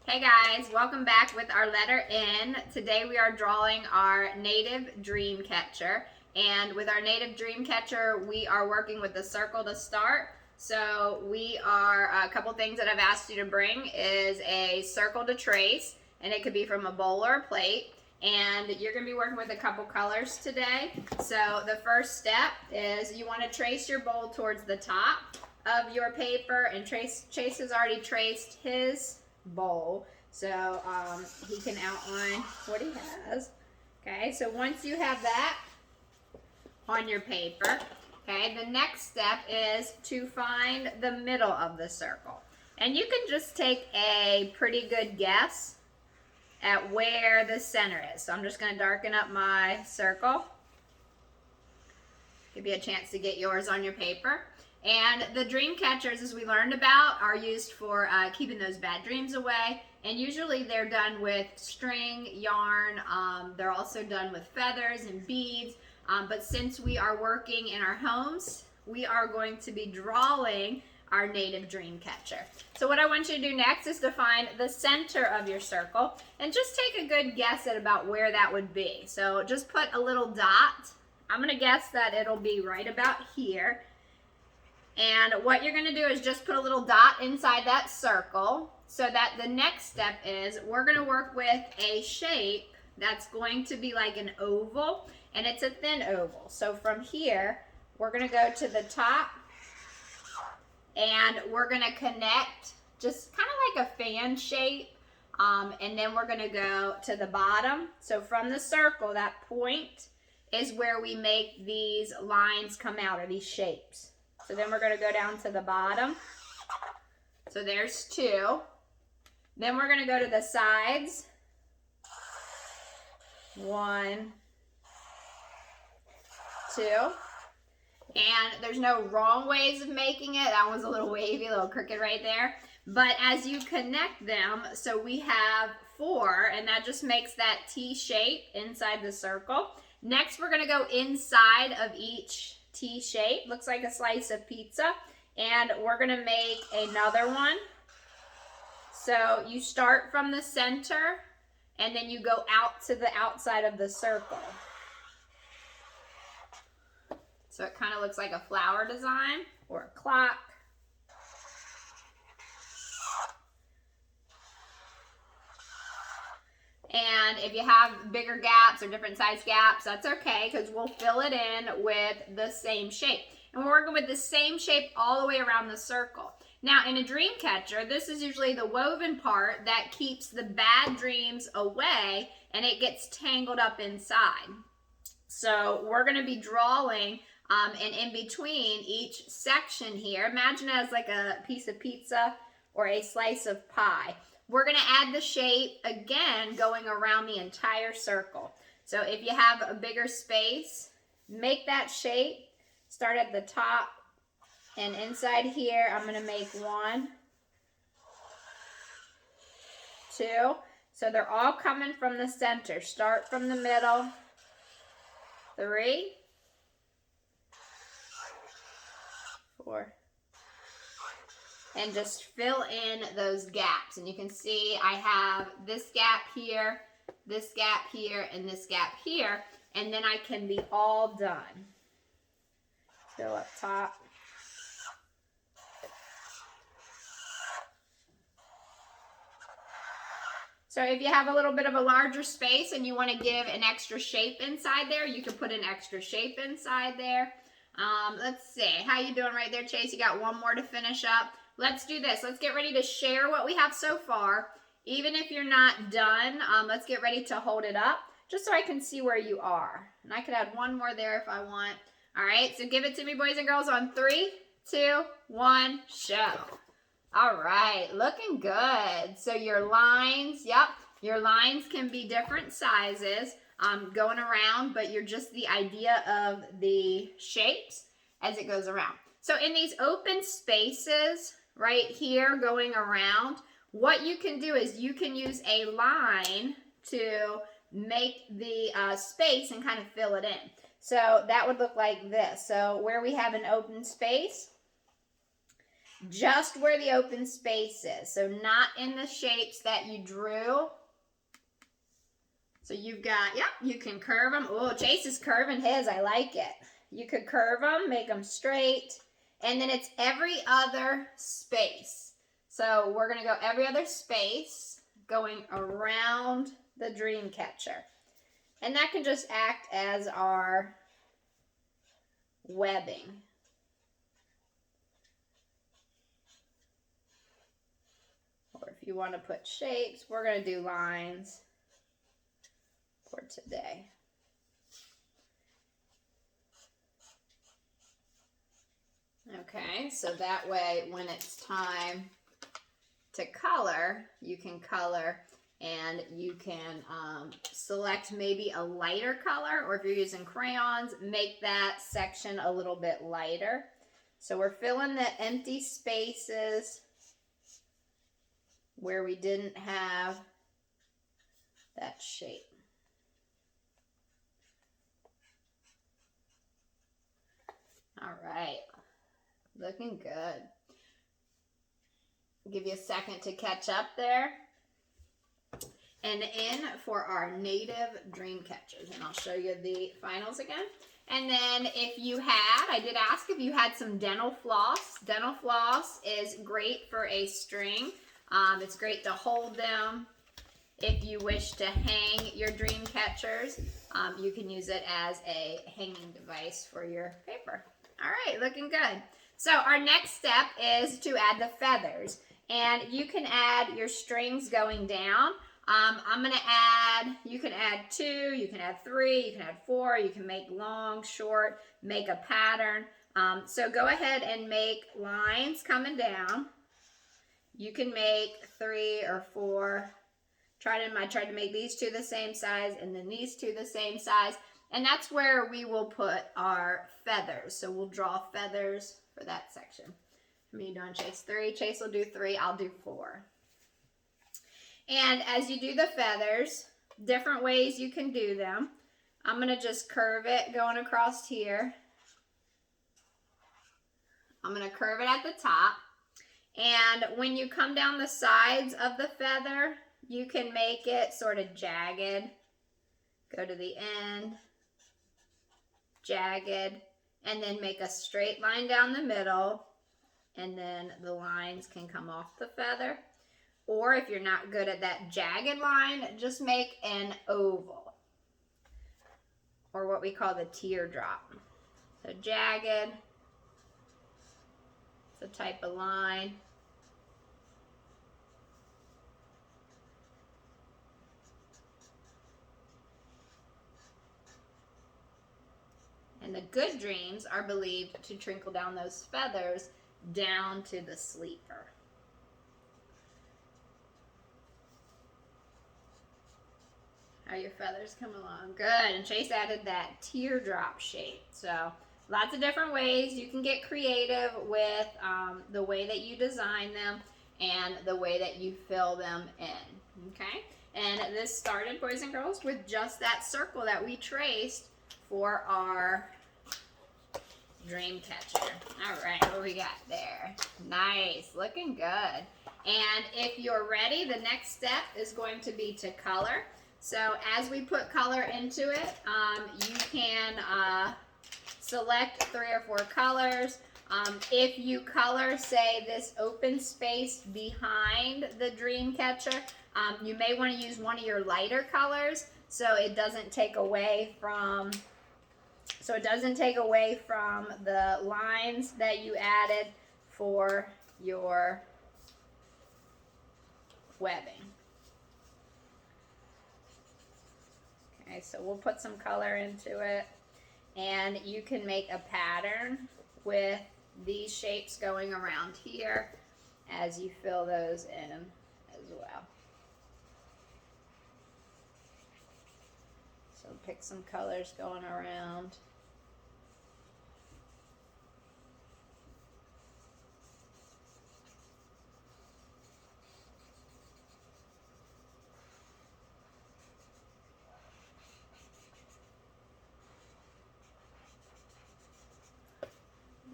Hey guys, welcome back with our letter N. Today we are drawing our native dream catcher. And with our native dream catcher, we are working with the circle to start. So we are, a couple things that I've asked you to bring is a circle to trace, and it could be from a bowl or a plate. And you're going to be working with a couple colors today. So the first step is you want to trace your bowl towards the top of your paper, and Chase has already traced his bowl, so he can outline what he has. Okay, so once you have that on your paper, okay, the next step is to find the middle of the circle. And you can just take a pretty good guess at where the center is. So I'm just going to darken up my circle. Give you a chance to get yours on your paper. And the dream catchers, as we learned about, are used for keeping those bad dreams away. And usually they're done with string, yarn. They're also done with feathers and beads. But since we are working in our homes, we are going to be drawing our native dream catcher. So what I want you to do next is to find the center of your circle and just take a good guess at about where that would be. So just put a little dot. I'm going to guess that it'll be right about here. And what you're going to do is just put a little dot inside that circle, so that the next step is we're going to work with a shape that's going to be like an oval, and it's a thin oval. So from here, we're going to go to the top, and we're going to connect just kind of like a fan shape, and then we're going to go to the bottom. So from the circle, that point is where we make these lines come out, or these shapes. So then we're going to go down to the bottom. So there's two. Then we're going to go to the sides. 1, 2. And there's no wrong ways of making it. That was a little wavy, a little crooked right there. But as you connect them, so we have 4, and that just makes that T shape inside the circle. Next, we're going to go inside of each T shape. Looks like a slice of pizza. And we're going to make another one. So you start from the center, and then you go out to the outside of the circle. So it kind of looks like a flower design or a clock. And if you have bigger gaps or different size gaps, that's okay, because we'll fill it in with the same shape. And we're working with the same shape all the way around the circle. Now, in a dream catcher, this is usually the woven part that keeps the bad dreams away, and it gets tangled up inside. So we're going to be drawing, and in between each section here, imagine it as like a piece of pizza or a slice of pie. We're going to add the shape again going around the entire circle. So if you have a bigger space, make that shape. Start at the top, and inside here I'm going to make 1, 2. So they're all coming from the center. Start from the middle. 3, 4. And just fill in those gaps. And you can see I have this gap here, and this gap here. And then I can be all done. Fill up top. So if you have a little bit of a larger space and you want to give an extra shape inside there, you can put an extra shape inside there. Let's see. How you doing right there, Chase? You got one more to finish up. Let's do this. Let's get ready to share what we have so far. Even if you're not done, let's get ready to hold it up just so I can see where you are. And I could add one more there if I want. All right, so give it to me, boys and girls, on 3, 2, 1, show. All right, looking good. So your lines, yep, your lines can be different sizes going around, but you're just the idea of the shapes as it goes around. So in these open spaces right here going around, what you can do is you can use a line to make the space and kind of fill it in. So that would look like this. So where we have an open space, just where the open space is. So not in the shapes that you drew. So you've got, yep, you can curve them. Oh, Chase is curving his. I like it. You could curve them, make them straight. And then it's every other space. So we're going to go every other space going around the dream catcher. And that can just act as our webbing. Or if you want to put shapes, we're going to do lines for today. Okay, so that way when it's time to color, you can color and you can select maybe a lighter color, or if you're using crayons, make that section a little bit lighter. So we're filling the empty spaces where we didn't have that shape. All right, looking good. Give you a second to catch up there. And in for our native dream catchers, and I'll show you the finals again. And then if you had, I did ask if you had some dental floss. Dental floss is great for a string. It's great to hold them. If you wish to hang your dream catchers, you can use it as a hanging device for your paper. All right, looking good. So our next step is to add the feathers. And you can add your strings going down. I'm going to add, you can add 2, you can add 3, you can add 4, you can make long, short, make a pattern. So go ahead and make lines coming down. You can make 3 or 4. I tried to make these two the same size and then these two the same size. And that's where we will put our feathers. So we'll draw feathers for that section. How many are you doing, Chase? 3. Chase will do 3. I'll do 4. And as you do the feathers, different ways you can do them. I'm going to just curve it going across here. I'm going to curve it at the top. And when you come down the sides of the feather, you can make it sort of jagged. Go to the end, jagged, and then make a straight line down the middle. And then the lines can come off the feather. Or if you're not good at that jagged line, just make an oval, or what we call the teardrop. So jagged, it's a type of line. And the good dreams are believed to trickle down those feathers down to the sleeper. How are your feathers coming along? Good. And Chase added that teardrop shape. So lots of different ways. You can get creative with the way that you design them and the way that you fill them in. Okay? And this started, boys and girls, with just that circle that we traced for our dream catcher. All right, what we got there? Nice. Looking good. And if you're ready, the next step is going to be to color. So as we put color into it, you can select 3 or 4 colors. If you color, say, this open space behind the dream catcher, you may want to use one of your lighter colors so it doesn't take away from the lines that you added for your webbing. Okay, so we'll put some color into it, and you can make a pattern with these shapes going around here as you fill those in as well. So pick some colors going around.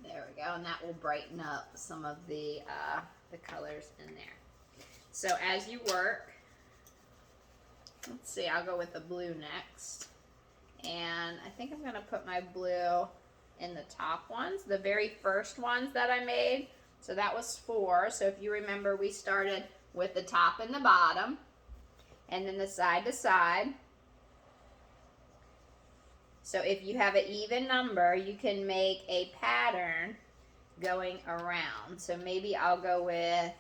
There we go. and that will brighten up some of the colors in there. So as you work, let's see, I'll go with the blue next. And I think I'm going to put my blue in the top ones, the very first ones that I made. So that was 4. So if you remember, we started with the top and the bottom, and then the side to side. So if you have an even number, you can make a pattern going around. So maybe I'll go with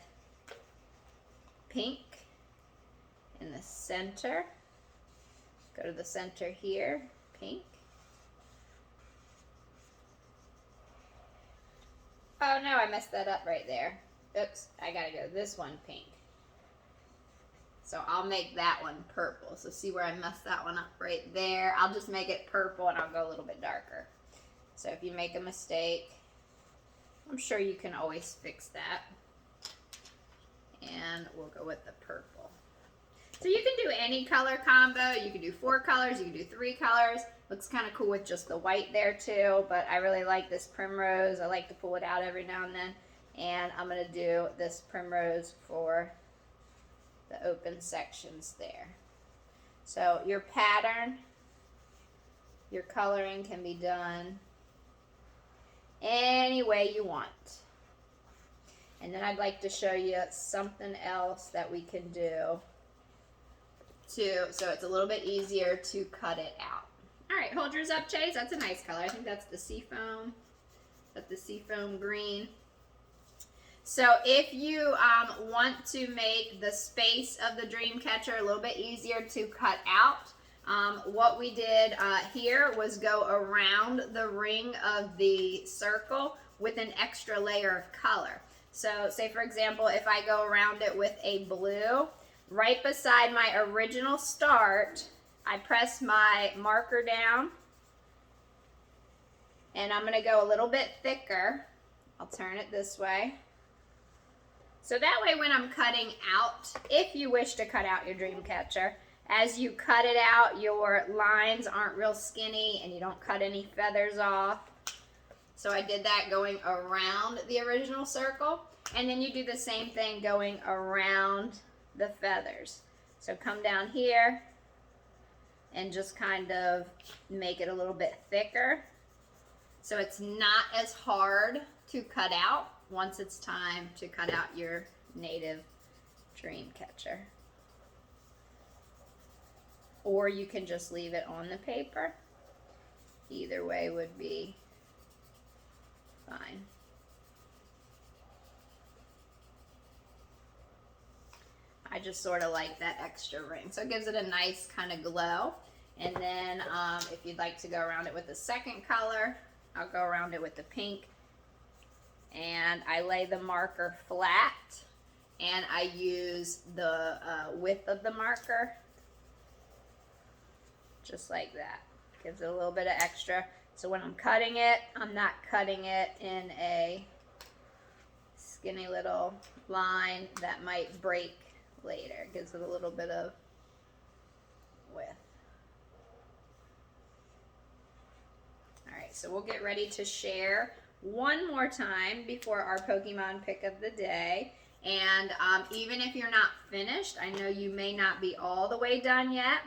pink in the center. Go to the center here, pink. Oh no, I messed that up right there. Oops, I gotta go this one pink. So I'll make that one purple. So see where I messed that one up right there? I'll just make it purple and I'll go a little bit darker. So if you make a mistake, I'm sure you can always fix that. And we'll go with the purple. So you can do any color combo. You can do 4 colors, you can do 3 colors. Looks kind of cool with just the white there too, but I really like this primrose. I like to pull it out every now and then. And I'm gonna do this primrose for the open sections there. So your pattern, your coloring can be done any way you want. And then I'd like to show you something else that we can do too, so it's a little bit easier to cut it out. All right, hold yours up, Chase. That's a nice color. I think that's the seafoam. That's the seafoam green. So if you want to make the space of the dream catcher a little bit easier to cut out, what we did here was go around the ring of the circle with an extra layer of color. So say for example, if I go around it with a blue, right beside my original start, I press my marker down and I'm going to go a little bit thicker. I'll turn it this way. So that way when I'm cutting out, if you wish to cut out your dream catcher, as you cut it out, your lines aren't real skinny and you don't cut any feathers off. So I did that going around the original circle. And then you do the same thing going around the feathers. So come down here and just kind of make it a little bit thicker. So it's not as hard to cut out once it's time to cut out your native dream catcher. Or you can just leave it on the paper. Either way would be fine. I just sort of like that extra ring. So it gives it a nice kind of glow. And then if you'd like to go around it with the second color, I'll go around it with the pink. And I lay the marker flat. And I use the width of the marker. Just like that. Gives it a little bit of extra. So when I'm cutting it, I'm not cutting it in a skinny little line that might break later. It gives it a little bit of width. Alright, so we'll get ready to share one more time before our Pokemon pick of the day. And even if you're not finished, I know you may not be all the way done yet.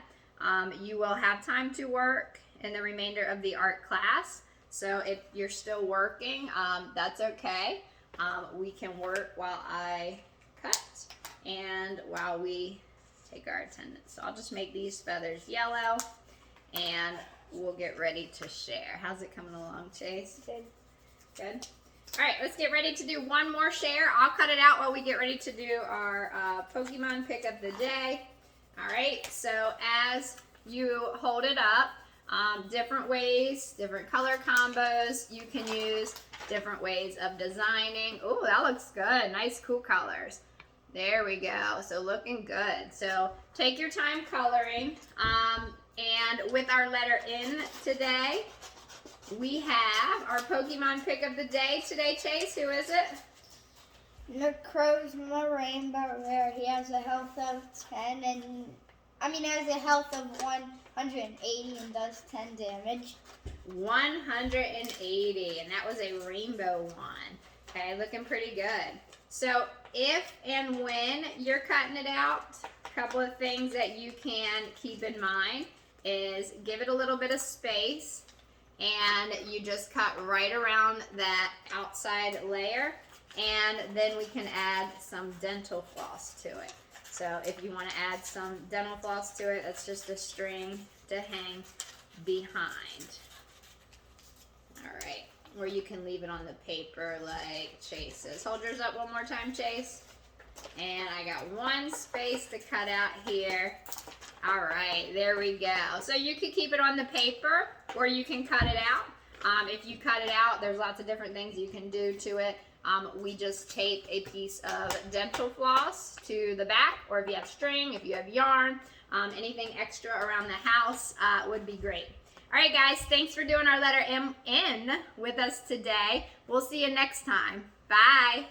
You will have time to work in the remainder of the art class. So if you're still working, that's okay. We can work while I cut and while we take our attendance. So I'll just make these feathers yellow and we'll get ready to share. How's it coming along, Chase? Good. Good? All right, let's get ready to do one more share. I'll cut it out while we get ready to do our Pokemon pick of the day. All right, so as you hold it up, different ways, different color combos you can use, different ways of designing. Oh, that looks good. Nice, cool colors. There we go. So looking good. So take your time coloring. And with our letter N today, we have our Pokemon pick of the day today. Chase, who is it? Necrozma Rainbow Rare. He has a health of 10 and It has a health of 180 and does 10 damage. 180, and that was a rainbow one. Okay, looking pretty good. So if and when you're cutting it out, a couple of things that you can keep in mind is give it a little bit of space, and you just cut right around that outside layer, and then we can add some dental floss to it. So if you want to add some dental floss to it, that's just a string to hang behind. All right, or you can leave it on the paper like Chase says. Hold yours up one more time, Chase. And I got one space to cut out here. All right, there we go. So you could keep it on the paper or you can cut it out. If you cut it out, there's lots of different things you can do to it. We just tape a piece of dental floss to the back, or if you have string, if you have yarn, anything extra around the house would be great. All right, guys, thanks for doing our letter M in with us today. We'll see you next time. Bye.